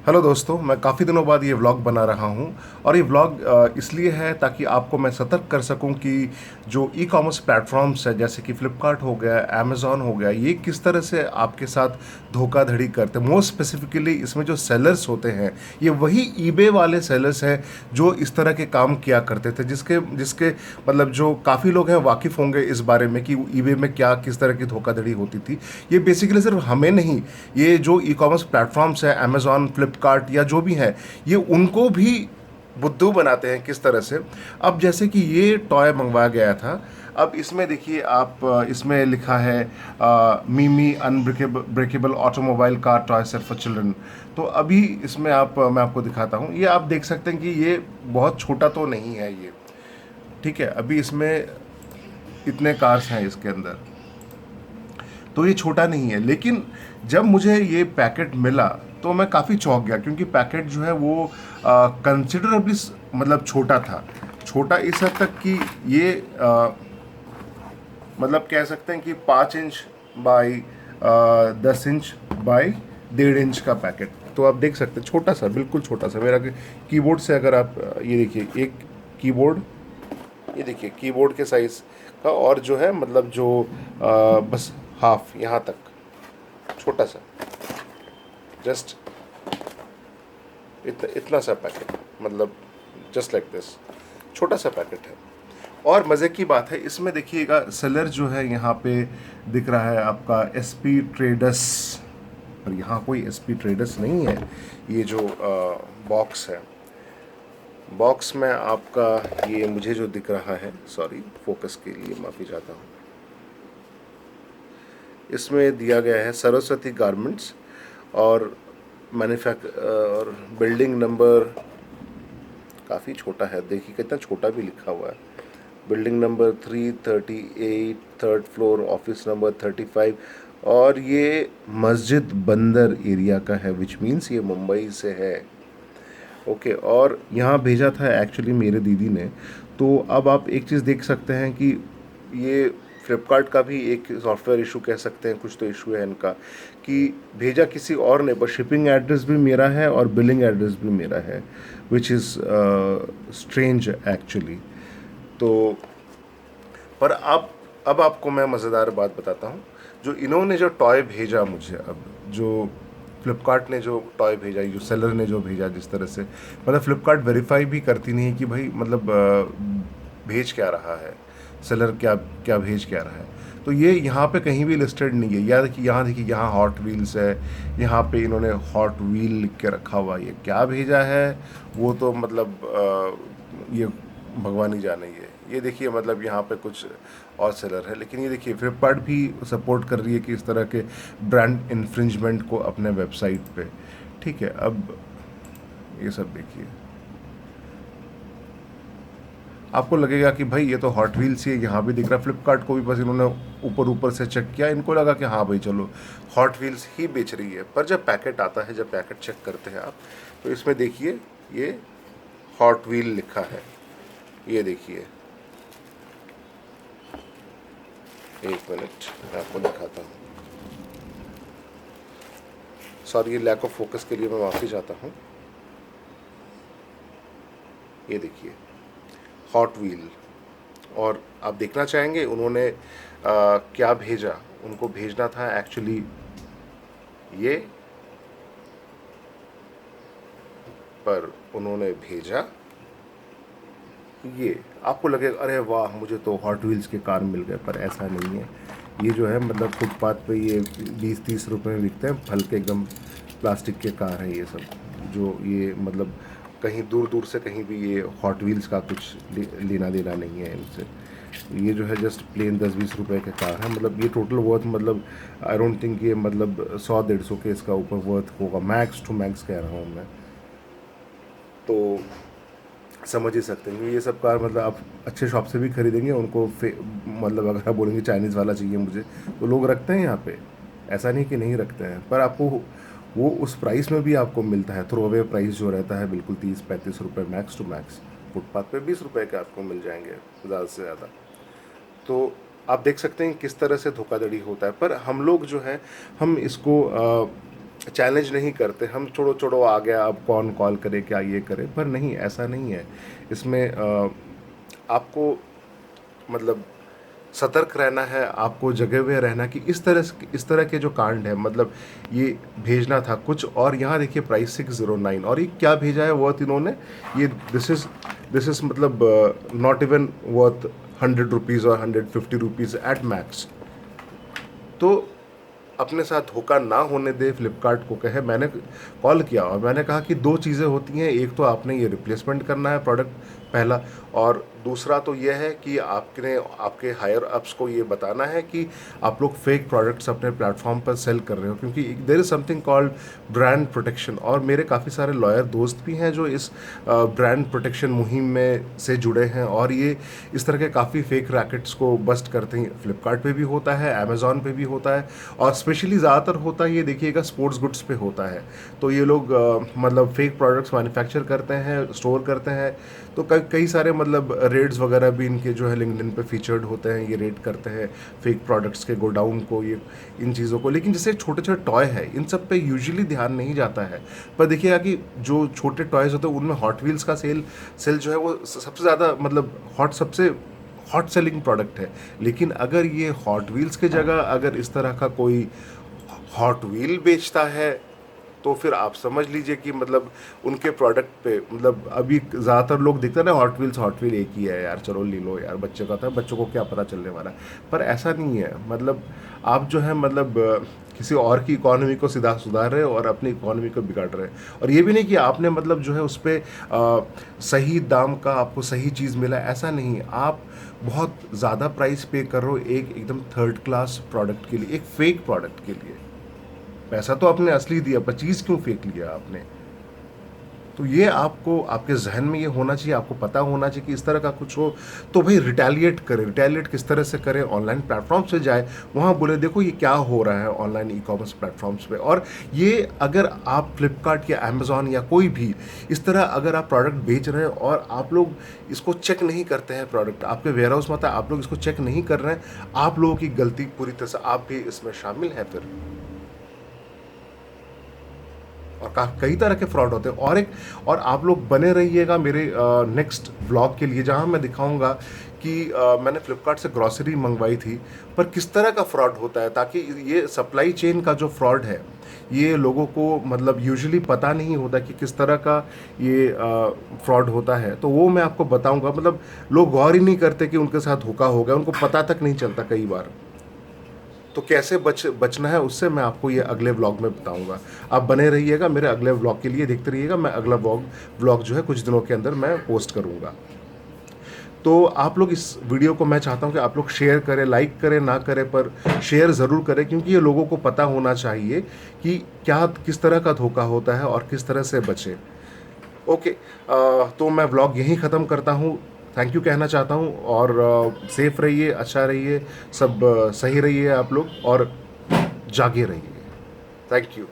Hello दोस्तों, मैं काफ़ी दिनों बाद ये व्लॉग बना रहा हूँ। और ये व्लॉग इसलिए है ताकि आपको मैं सतर्क कर सकूँ कि जो ई कॉमर्स प्लेटफॉर्म्स है जैसे कि फ़्लिपकार्ट हो गया, अमेज़ॉन हो गया, ये किस तरह से आपके साथ धोखाधड़ी करते हैं। मोस्ट स्पेसिफिकली इसमें जो सेलर्स होते हैं ये वही ईबे वाले सेलर्स हैं जो इस तरह के काम किया करते थे, जिसके जिसके मतलब जो काफ़ी लोग हैं वाकिफ़ होंगे इस बारे में कि ईबे में क्या किस तरह की धोखाधड़ी होती थी। ये बेसिकली सिर्फ हमें नहीं, ये जो ई कॉमर्स प्लेटफॉर्म्स है अमेज़ॉन, फ्लिपकार्ट या जो भी हैं, ये उनको भी बुद्धू बनाते हैं किस तरह से। अब जैसे कि ये टॉय मंगवाया गया था, अब इसमें देखिए आप, इसमें लिखा है Mimi unbreakable breakable automobile car toy set for children. तो अभी इसमें मैं आपको दिखाता हूँ। ये आप देख सकते हैं कि ये बहुत छोटा तो नहीं है ये, ठीक है। अभी इसमें इतने कार्स हैं इसके अंदर, तो ये छोटा नहीं है। लेकिन जब मुझे ये पैकेट मिला तो मैं काफ़ी चौंक गया, क्योंकि पैकेट जो है वो कंसिडरेबली मतलब छोटा था। छोटा इस हद तक कि ये मतलब कह सकते हैं कि 5 inch by 10 inch by 1.5 inch का पैकेट। तो आप देख सकते हैं छोटा सा, बिल्कुल छोटा सा। मेरा कीबोर्ड से अगर आप ये देखिए, एक कीबोर्ड, ये देखिए कीबोर्ड के साइज़ का, और जो है मतलब जो बस हाफ यहाँ तक, छोटा सा, जस्ट इतना इतना सा पैकेट, मतलब जस्ट लाइक दिस, छोटा सा पैकेट है। और मज़े की बात है इसमें देखिएगा, सेलर जो है यहाँ पे दिख रहा है आपका एसपी ट्रेडर्स, पर यहाँ कोई एसपी ट्रेडर्स नहीं है। ये जो बॉक्स है, बॉक्स में आपका ये मुझे जो दिख रहा है, सॉरी फोकस के लिए माफ़ी चाहता हूँ, इसमें दिया गया है सरस्वती गारमेंट्स और और बिल्डिंग नंबर काफ़ी छोटा है, देखिए कितना छोटा भी लिखा हुआ है। Building number 338, third floor, office number 35। और ये मस्जिद बंदर एरिया का है, विच मीन्स ये मुंबई से है। ओके, और यहाँ भेजा था एक्चुअली मेरे दीदी ने। तो अब आप एक चीज़ देख सकते हैं कि ये फ्लिपकार्ट का भी एक सॉफ्टवेयर इशू कह सकते हैं, कुछ तो इशू है इनका, कि भेजा किसी और ने, पर शिपिंग एड्रेस भी मेरा है और बिलिंग एड्रेस भी मेरा है, विच इज़ स्ट्रेंज एक्चुअली। तो पर अब आपको मैं मज़ेदार बात बताता हूँ। जो इन्होंने जो टॉय भेजा मुझे, अब जो फ्लिपकार्ट ने जो टॉय भेजा, जो सेलर ने जो भेजा, जिस तरह से मतलब फ्लिपकार्ट वेरीफाई भी करती नहीं है कि भाई मतलब भेज क्या रहा है, सेलर क्या क्या भेज क्या रहा है। तो ये यहाँ पे कहीं भी लिस्टेड नहीं है। या देखिए यहाँ, देखिए यहाँ हॉट व्हील्स है, यहाँ पे इन्होंने हॉट व्हील लिख के रखा हुआ। ये क्या भेजा है वो तो मतलब ये भगवान ही जाने। ये देखिए मतलब यहाँ पे कुछ और सेलर है, लेकिन ये देखिए फ्लिपकार्ट भी सपोर्ट कर रही है कि इस तरह के ब्रांड इन्फ्रिंजमेंट को अपने वेबसाइट पे, ठीक है। अब ये सब देखिए, आपको लगेगा कि भाई ये तो हॉट व्हील्स ही है, यहाँ भी दिख रहा है। फ्लिपकार्ट को भी बस इन्होंने ऊपर ऊपर से चेक किया, इनको लगा कि हाँ भाई चलो हॉट व्हील्स ही बेच रही है। पर जब पैकेट आता है, जब पैकेट चेक करते हैं आप, तो इसमें देखिए ये हॉट व्हील लिखा है। ये देखिए, एक मिनट मैं आपको दिखाता हूँ। सॉरी, ये लैक ऑफ फोकस के लिए मैं माफ़ी चाहता हूँ। ये देखिए हॉट व्हील। और आप देखना चाहेंगे उन्होंने क्या भेजा। उनको भेजना था एक्चुअली ये, पर उन्होंने भेजा ये। आपको लगेगा अरे वाह मुझे तो हॉट व्हील्स के कार मिल गए, पर ऐसा नहीं है। ये जो है मतलब फुटपाथ पे ये 20-30 रुपए में बिकते हैं, हल्के एकदम प्लास्टिक के कार हैं ये सब। जो ये मतलब कहीं दूर दूर से कहीं भी ये हॉट व्हील्स का कुछ लेना देना नहीं है इनसे। ये जो है जस्ट प्लेन 10-20 रुपए के कार है। मतलब ये टोटल वर्थ मतलब आई डोंट थिंक ये मतलब 100-150 के इसका ऊपर वर्थ होगा, मैक्स टू मैक्स कह रहा हूँ मैं। तो समझ ही सकते हैं ये सब कार मतलब आप अच्छे शॉप से भी खरीदेंगे, उनको मतलब अगर आप बोलेंगे चाइनीज़ वाला चाहिए मुझे, तो लोग रखते हैं यहाँ पे, ऐसा नहीं कि नहीं रखते हैं। पर आपको वो उस प्राइस में भी आपको मिलता है। थ्रो अवे प्राइस जो रहता है बिल्कुल 30-35 रुपये मैक्स टू मैक्स। फुटपाथ पे 20 रुपये के आपको मिल जाएंगे ज़्यादा से ज़्यादा। तो आप देख सकते हैं किस तरह से धोखाधड़ी होता है। पर हम लोग जो है हम इसको चैलेंज नहीं करते हम, छोड़ो छोड़ो आ गया, अब कौन कॉल करे, क्या ये करे, पर नहीं, ऐसा नहीं है। इसमें आपको मतलब सतर्क रहना है, आपको जगे हुए रहना कि इस तरह के जो कांड है, मतलब ये भेजना था कुछ और यहाँ देखिए प्राइस 609, और ये क्या भेजा है वर्थ इन्होंने, ये दिस इज़ मतलब नॉट इवन वर्थ 100 रुपीज़ और 150 रुपीज़ एट मैक्स। तो अपने साथ धोखा ना होने दे, फ्लिपकार्ट को कहे। मैंने कॉल किया और मैंने कहा कि दो चीज़ें होती हैं, एक तो आपने ये रिप्लेसमेंट करना है प्रोडक्ट, पहला, और दूसरा तो यह है कि आपने आपके हायर अप्स को ये बताना है कि आप लोग फेक प्रोडक्ट्स अपने प्लेटफॉर्म पर सेल कर रहे हो, क्योंकि there is something called brand protection. और मेरे काफ़ी सारे लॉयर दोस्त भी हैं जो इस ब्रांड प्रोटेक्शन मुहिम में से जुड़े हैं, और ये इस तरह के काफ़ी फेक रैकेट्स को बस्ट करते हैं। फ्लिपकार्ट पे भी होता है, अमेज़ॉन पे भी होता है, और स्पेशली ज़्यादातर होता है ये देखिएगा स्पोर्ट्स गुड्स पे होता है। तो ये लोग मतलब फेक प्रोडक्ट्स मैन्युफैक्चर करते हैं, स्टोर करते हैं। तो कई सारे मतलब रेड्स वगैरह भी इनके जो है लिंक्डइन पे फीचर्ड होते हैं, ये रेड करते हैं फेक प्रोडक्ट्स के गोडाउन को, ये इन चीज़ों को। लेकिन जैसे छोटे छोटे टॉय है, इन सब पे यूजुअली ध्यान नहीं जाता है। पर देखिएगा कि जो छोटे टॉयज़ होते हैं उनमें हॉट व्हील्स का सेल जो है वो सबसे ज़्यादा मतलब सबसे हॉट सेलिंग प्रोडक्ट है। लेकिन अगर ये हॉट व्हील्स की जगह अगर इस तरह का कोई हॉट व्हील बेचता है, तो फिर आप समझ लीजिए कि मतलब उनके प्रोडक्ट पे मतलब अभी ज़्यादातर लोग देखते हैं ना, हॉट व्हील एक ही है यार, चलो ले लो यार, बच्चे का था, बच्चों को क्या पता चलने वाला है। पर ऐसा नहीं है, मतलब आप जो है मतलब किसी और की इकॉनमी को सीधा सुधार रहे हो और अपनी इकॉनमी को बिगाड़ रहे हैं। और ये भी नहीं कि आपने मतलब जो है उस पर सही दाम का आपको सही चीज़ मिला, ऐसा नहीं। आप बहुत ज़्यादा प्राइस पे कर रहे हो एक एकदम थर्ड क्लास प्रोडक्ट के लिए, एक फेक प्रोडक्ट के लिए। पैसा तो आपने असली दिया, पर चीज़ क्यों फेंक लिया आपने? तो ये आपको आपके जहन में ये होना चाहिए, आपको पता होना चाहिए कि इस तरह का कुछ हो तो भाई रिटेलिएट करें। रिटेलिएट किस तरह से करें? ऑनलाइन प्लेटफॉर्म से जाए, वहाँ बोले देखो ये क्या हो रहा है ऑनलाइन ई कॉमर्स प्लेटफॉर्म्स पे। और ये अगर आप फ्लिपकार्ट या अमेज़ॉन या कोई भी इस तरह अगर आप प्रोडक्ट बेच रहे हैं और आप लोग इसको चेक नहीं करते हैं, प्रोडक्ट आपके वेयर हाउस में आता है, आप लोग इसको चेक नहीं कर रहे हैं, आप लोगों की गलती पूरी तरह से, आप भी इसमें शामिल हैं फिर। और कई तरह के फ्रॉड होते हैं। और आप लोग बने रहिएगा मेरे नेक्स्ट व्लॉग के लिए, जहां मैं दिखाऊंगा कि मैंने फ्लिपकार्ट से ग्रॉसरी मंगवाई थी, पर किस तरह का फ्रॉड होता है, ताकि ये सप्लाई चेन का जो फ्रॉड है ये लोगों को मतलब यूजुअली पता नहीं होता कि किस तरह का ये फ्रॉड होता है। तो वो मैं आपको बताऊंगा। मतलब लोग गौर ही नहीं करते कि उनके साथ धोखा हो गया, उनको पता तक नहीं चलता कई बार। तो कैसे बचना है उससे मैं आपको ये अगले व्लॉग में बताऊंगा। आप बने रहिएगा मेरे अगले व्लॉग के लिए, देखते रहिएगा। मैं अगला व्लॉग जो है कुछ दिनों के अंदर मैं पोस्ट करूंगा। तो आप लोग इस वीडियो को, मैं चाहता हूं कि आप लोग शेयर करें, लाइक करें ना करें, पर शेयर ज़रूर करें, क्योंकि ये लोगों को पता होना चाहिए कि क्या किस तरह का धोखा होता है और किस तरह से बचें। ओके, तो मैं व्लॉग यहीं ख़त्म करता हूँ। थैंक यू कहना चाहता हूँ, और सेफ रहिए, अच्छा रहिए, सब सही रहिए आप लोग, और जागे रहिए। Thank you.